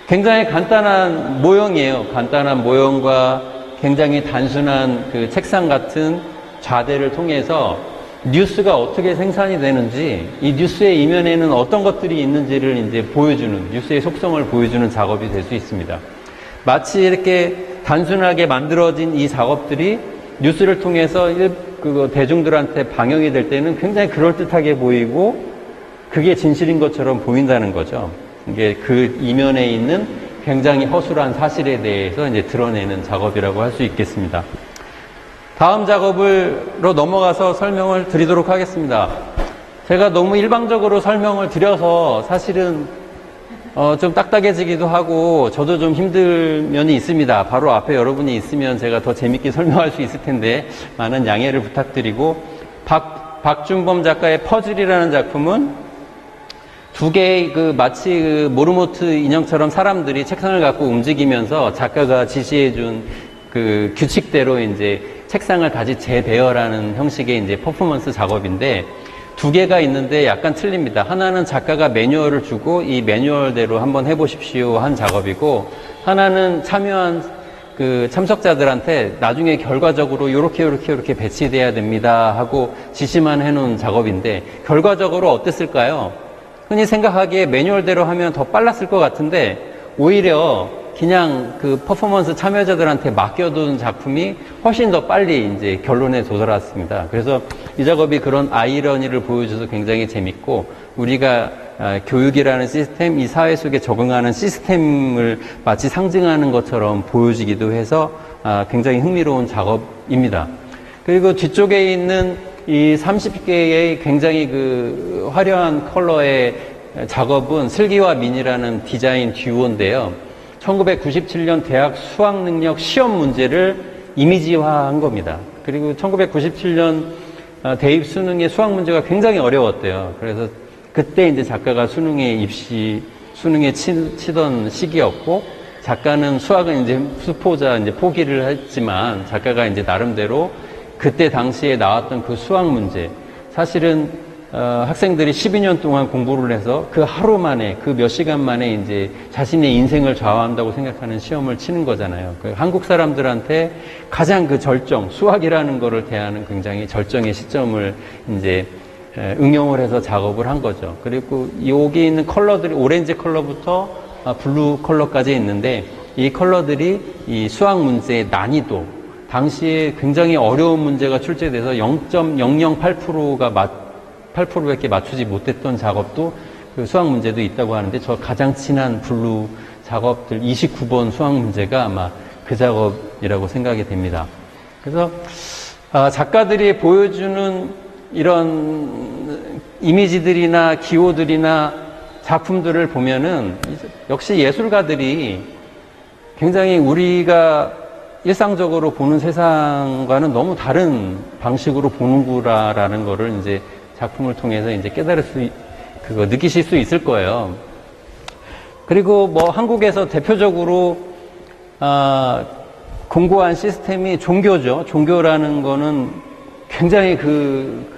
굉장히 간단한 모형이에요. 간단한 모형과 굉장히 단순한 그 책상 같은 좌대를 통해서 뉴스가 어떻게 생산이 되는지, 이 뉴스의 이면에는 어떤 것들이 있는지를 이제 보여주는, 뉴스의 속성을 보여주는 작업이 될 수 있습니다. 마치 이렇게 단순하게 만들어진 이 작업들이 뉴스를 통해서 대중들한테 방영이 될 때는 굉장히 그럴듯하게 보이고 그게 진실인 것처럼 보인다는 거죠. 이게 그 이면에 있는 굉장히 허술한 사실에 대해서 이제 드러내는 작업이라고 할 수 있겠습니다. 다음 작업으로 넘어가서 설명을 드리도록 하겠습니다. 제가 너무 일방적으로 설명을 드려서 사실은 좀 딱딱해지기도 하고 저도 좀 힘들 면이 있습니다. 바로 앞에 여러분이 있으면 제가 더 재밌게 설명할 수 있을 텐데 많은 양해를 부탁드리고, 박준범 작가의 퍼즐이라는 작품은 두 개의 마치 모르모트 인형처럼 사람들이 책상을 갖고 움직이면서 작가가 지시해준 그 규칙대로 이제 책상을 다시 재배열하는 형식의 이제 퍼포먼스 작업인데, 두 개가 있는데 약간 틀립니다. 하나는 작가가 매뉴얼을 주고 이 매뉴얼대로 한번 해보십시오 한 작업이고, 하나는 참여한 그 참석자들한테 나중에 결과적으로 요렇게 배치돼야 됩니다 하고 지시만 해놓은 작업인데 결과적으로 어땠을까요? 흔히 생각하기에 매뉴얼대로 하면 더 빨랐을 것 같은데 오히려 그냥 그 퍼포먼스 참여자들한테 맡겨둔 작품이 훨씬 더 빨리 이제 결론에 도달했습니다. 그래서 이 작업이 그런 아이러니를 보여줘서 굉장히 재밌고 우리가 교육이라는 시스템, 이 사회 속에 적응하는 시스템을 마치 상징하는 것처럼 보여지기도 해서 굉장히 흥미로운 작업입니다. 그리고 뒤쪽에 있는 이 30개의 굉장히 그 화려한 컬러의 작업은 슬기와 민이라는 디자인 듀오인데요. 1997년 대학 수학능력 시험 문제를 이미지화한 겁니다. 그리고 1997년 대입 수능의 수학 문제가 굉장히 어려웠대요. 그래서 그때 이제 작가가 수능에 치던 시기였고, 작가는 수학은 이제 수포자 이제 포기를 했지만, 작가가 이제 나름대로 그때 당시에 나왔던 그 수학 문제, 사실은 학생들이 12년 동안 공부를 해서 그 하루 만에, 그 몇 시간 만에 이제 자신의 인생을 좌우한다고 생각하는 시험을 치는 거잖아요. 그 한국 사람들한테 가장 그 절정, 수학이라는 거를 대하는 굉장히 절정의 시점을 이제 응용을 해서 작업을 한 거죠. 그리고 여기 있는 컬러들이 오렌지 컬러부터 블루 컬러까지 있는데 이 컬러들이 이 수학 문제의 난이도, 당시에 굉장히 어려운 문제가 출제돼서 0.008%가 8%밖에 맞추지 못했던 작업도 그 수학 문제도 있다고 하는데 저 가장 친한 블루 작업들 29번 수학 문제가 아마 그 작업이라고 생각이 됩니다. 그래서 작가들이 보여주는 이런 이미지들이나 기호들이나 작품들을 보면은 역시 예술가들이 굉장히 우리가 일상적으로 보는 세상과는 너무 다른 방식으로 보는구나라는 거를 이제 작품을 통해서 이제 느끼실 수 있을 거예요. 그리고 뭐 한국에서 대표적으로 공고한 시스템이 종교죠. 종교라는 거는 굉장히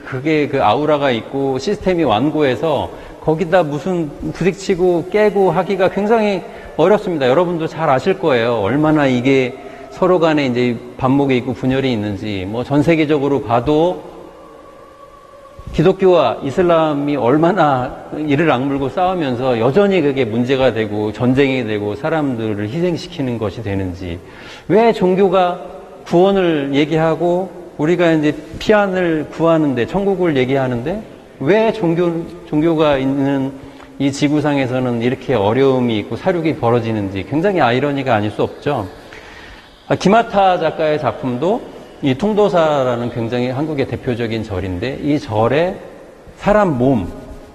그게 그 아우라가 있고 시스템이 완고해서 거기다 무슨 부딪히고 깨고 하기가 굉장히 어렵습니다. 여러분도 잘 아실 거예요. 얼마나 이게 서로 간에 이제 반목에 있고 분열이 있는지. 뭐 전 세계적으로 봐도 기독교와 이슬람이 얼마나 이를 악물고 싸우면서 여전히 그게 문제가 되고 전쟁이 되고 사람들을 희생시키는 것이 되는지. 왜 종교가 구원을 얘기하고 우리가 이제 피안을 구하는데, 천국을 얘기하는데, 왜 종교가 있는 이 지구상에서는 이렇게 어려움이 있고 사륙이 벌어지는지 굉장히 아이러니가 아닐 수 없죠. 김하타 작가의 작품도 이 통도사라는 굉장히 한국의 대표적인 절인데, 이 절에 사람 몸,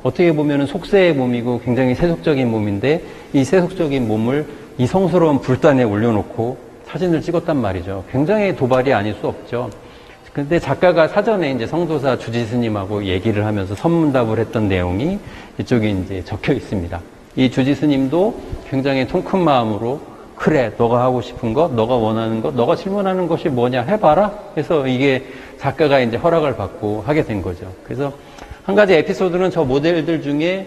어떻게 보면 속세의 몸이고 굉장히 세속적인 몸인데, 이 세속적인 몸을 이 성스러운 불단에 올려놓고 사진을 찍었단 말이죠. 굉장히 도발이 아닐 수 없죠. 근데 작가가 사전에 이제 성도사 주지스님하고 얘기를 하면서 선문답을 했던 내용이 이쪽에 이제 적혀 있습니다. 이 주지스님도 굉장히 통 큰 마음으로 그래, 너가 하고 싶은 것, 너가 원하는 것, 너가 질문하는 것이 뭐냐 해봐라. 해서 이게 작가가 이제 허락을 받고 하게 된 거죠. 그래서 한 가지 에피소드는 저 모델들 중에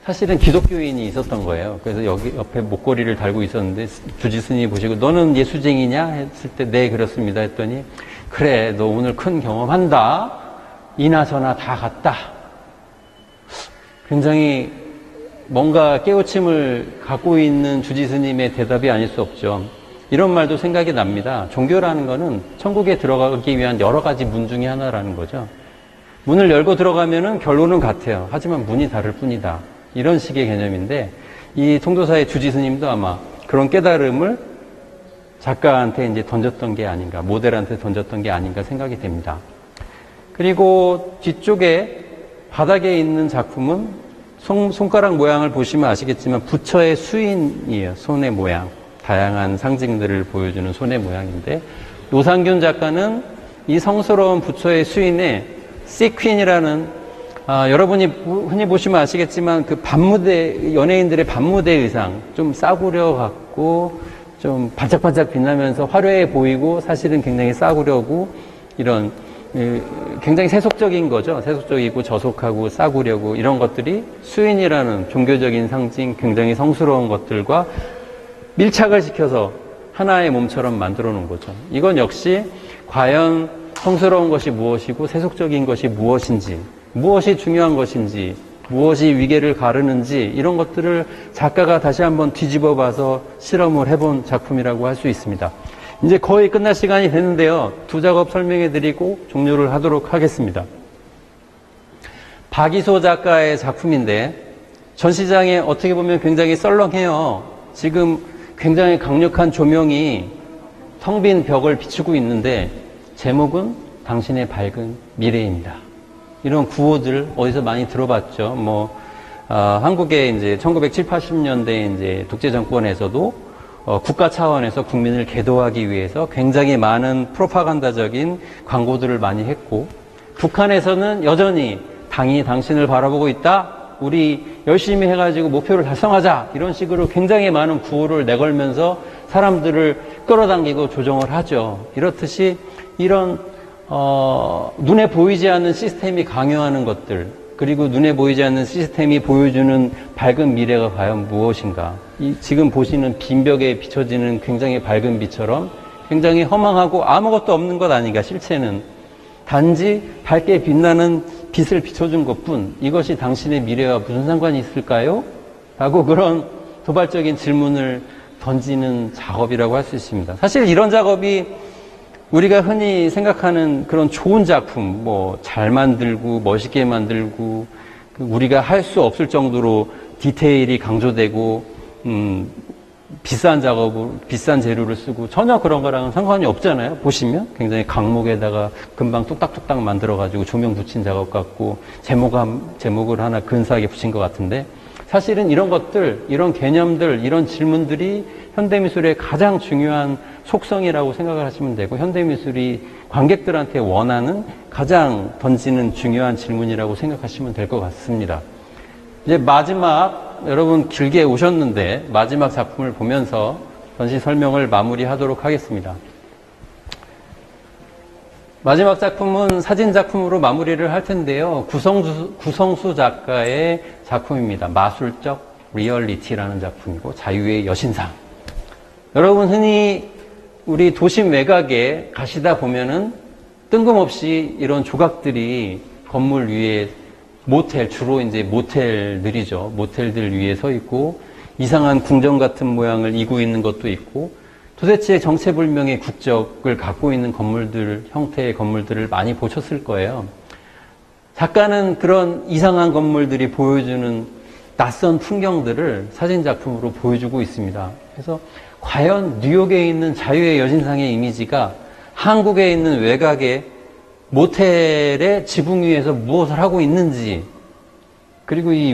사실은 기독교인이 있었던 거예요. 그래서 여기 옆에 목걸이를 달고 있었는데 주지스님이 보시고 너는 예수쟁이냐? 했을 때 네, 그렇습니다. 했더니 그래, 너 오늘 큰 경험한다. 이나 저나 다 갔다. 굉장히 뭔가 깨우침을 갖고 있는 주지스님의 대답이 아닐 수 없죠. 이런 말도 생각이 납니다. 종교라는 거는 천국에 들어가기 위한 여러 가지 문 중에 하나라는 거죠. 문을 열고 들어가면은 결론은 같아요. 하지만 문이 다를 뿐이다. 이런 식의 개념인데, 이 통도사의 주지스님도 아마 그런 깨달음을 작가한테 이제 던졌던 게 아닌가, 모델한테 던졌던 게 아닌가 생각이 됩니다. 그리고 뒤쪽에 바닥에 있는 작품은 손가락 모양을 보시면 아시겠지만 부처의 수인이에요. 손의 모양. 다양한 상징들을 보여주는 손의 모양인데, 노상균 작가는 이 성스러운 부처의 수인에 시퀸이라는 여러분이 흔히 보시면 아시겠지만 그 밤무대, 연예인들의 밤무대 의상, 좀 싸구려 같고 좀 반짝반짝 빛나면서 화려해 보이고 사실은 굉장히 싸구려고, 이런 굉장히 세속적인 거죠. 세속적이고 저속하고 싸구려고, 이런 것들이 수인이라는 종교적인 상징, 굉장히 성스러운 것들과 밀착을 시켜서 하나의 몸처럼 만들어 놓은 거죠. 이건 역시 과연 성스러운 것이 무엇이고 세속적인 것이 무엇인지, 무엇이 중요한 것인지, 무엇이 위계를 가르는지 이런 것들을 작가가 다시 한번 뒤집어 봐서 실험을 해본 작품이라고 할 수 있습니다. 이제 거의 끝날 시간이 됐는데요. 두 작업 설명해 드리고 종료를 하도록 하겠습니다. 박이소 작가의 작품인데 전시장에 어떻게 보면 굉장히 썰렁해요. 지금 굉장히 강력한 조명이 텅 빈 벽을 비추고 있는데 제목은 당신의 밝은 미래입니다. 이런 구호들 어디서 많이 들어봤죠. 한국의 이제 1970, 80년대 이제 독재 정권에서도 국가 차원에서 국민을 계도하기 위해서 굉장히 많은 프로파간다적인 광고들을 많이 했고, 북한에서는 여전히 당이 당신을 바라보고 있다. 우리 열심히 해가지고 목표를 달성하자. 이런 식으로 굉장히 많은 구호를 내걸면서 사람들을 끌어당기고 조정을 하죠. 이렇듯이 이런 눈에 보이지 않는 시스템이 강요하는 것들, 그리고 눈에 보이지 않는 시스템이 보여주는 밝은 미래가 과연 무엇인가. 지금 보시는 빈벽에 비춰지는 굉장히 밝은 빛처럼 굉장히 허망하고 아무것도 없는 것 아닌가. 실체는 단지 밝게 빛나는 빛을 비춰준 것뿐, 이것이 당신의 미래와 무슨 상관이 있을까요? 라고 그런 도발적인 질문을 던지는 작업이라고 할 수 있습니다. 사실 이런 작업이 우리가 흔히 생각하는 그런 좋은 작품, 잘 만들고 멋있게 만들고 우리가 할 수 없을 정도로 디테일이 강조되고 비싼 작업으로 비싼 재료를 쓰고 전혀 그런 거랑은 상관이 없잖아요. 보시면 굉장히 강목에다가 금방 뚝딱뚝딱 만들어가지고 조명 붙인 작업 같고 제목을 하나 근사하게 붙인 것 같은데, 사실은 이런 것들, 이런 개념들, 이런 질문들이 현대미술의 가장 중요한 속성이라고 생각을 하시면 되고, 현대미술이 관객들한테 원하는 가장 던지는 중요한 질문이라고 생각하시면 될 것 같습니다. 이제 마지막, 여러분 길게 오셨는데 마지막 작품을 보면서 전시 설명을 마무리하도록 하겠습니다. 마지막 작품은 사진 작품으로 마무리를 할 텐데요. 구성수 작가의 작품입니다. 마술적 리얼리티라는 작품이고 자유의 여신상. 여러분 흔히 우리 도심 외곽에 가시다 보면은 뜬금없이 이런 조각들이 건물 위에 주로 이제 모텔들이죠. 모텔들 위에 서 있고 이상한 궁전 같은 모양을 이고 있는 것도 있고, 도대체 정체불명의 국적을 갖고 있는 형태의 건물들을 많이 보셨을 거예요. 작가는 그런 이상한 건물들이 보여주는 낯선 풍경들을 사진작품으로 보여주고 있습니다. 그래서 과연 뉴욕에 있는 자유의 여신상의 이미지가 한국에 있는 외곽의 모텔의 지붕 위에서 무엇을 하고 있는지, 그리고 이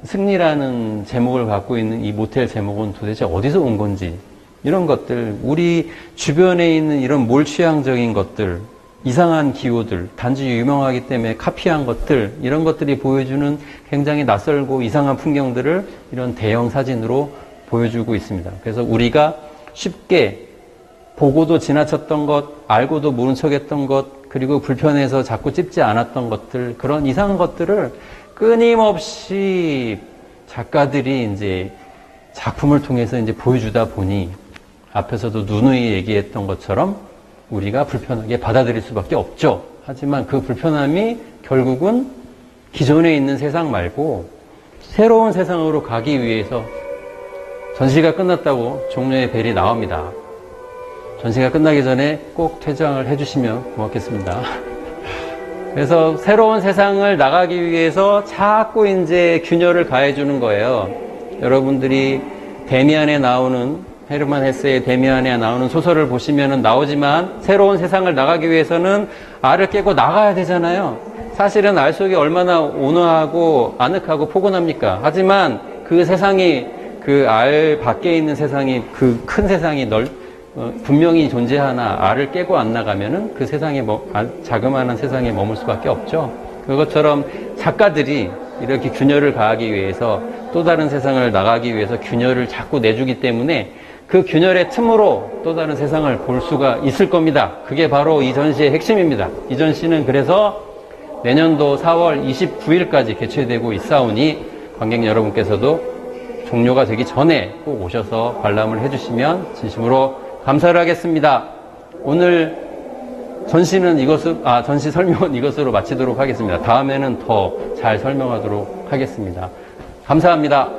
승리라는 제목을 갖고 있는 이 모텔 제목은 도대체 어디서 온 건지, 이런 것들, 우리 주변에 있는 이런 몰취향적인 것들, 이상한 기호들, 단지 유명하기 때문에 카피한 것들, 이런 것들이 보여주는 굉장히 낯설고 이상한 풍경들을 이런 대형 사진으로 보여주고 있습니다. 그래서 우리가 쉽게 보고도 지나쳤던 것, 알고도 모른 척했던 것, 그리고 불편해서 자꾸 찍지 않았던 것들, 그런 이상한 것들을 끊임없이 작가들이 이제 작품을 통해서 이제 보여주다 보니 앞에서도 누누이 얘기했던 것처럼 우리가 불편하게 받아들일 수밖에 없죠. 하지만 그 불편함이 결국은 기존에 있는 세상 말고 새로운 세상으로 가기 위해서, 전시가 끝났다고 종료의 벨이 나옵니다. 전시가 끝나기 전에 꼭 퇴장을 해주시면 고맙겠습니다. 그래서 새로운 세상을 나가기 위해서 자꾸 이제 균열을 가해주는 거예요. 여러분들이 헤르만 헤세의 데미안에 나오는 소설을 보시면은 나오지만, 새로운 세상을 나가기 위해서는 알을 깨고 나가야 되잖아요. 사실은 알 속이 얼마나 온화하고 아늑하고 포근합니까? 하지만 그 세상이, 그 알 밖에 있는 세상이, 그 큰 세상이 분명히 존재하나 알을 깨고 안 나가면은 그 세상에 자그마한 세상에 머물 수밖에 없죠. 그것처럼 작가들이 이렇게 균열을 가하기 위해서, 또 다른 세상을 나가기 위해서 균열을 자꾸 내주기 때문에 그 균열의 틈으로 또 다른 세상을 볼 수가 있을 겁니다. 그게 바로 이 전시의 핵심입니다. 이 전시는 그래서 내년도 4월 29일까지 개최되고 있사오니 관객 여러분께서도 종료가 되기 전에 꼭 오셔서 관람을 해주시면 진심으로 감사를 하겠습니다. 오늘 전시 설명은 이것으로 마치도록 하겠습니다. 다음에는 더 잘 설명하도록 하겠습니다. 감사합니다.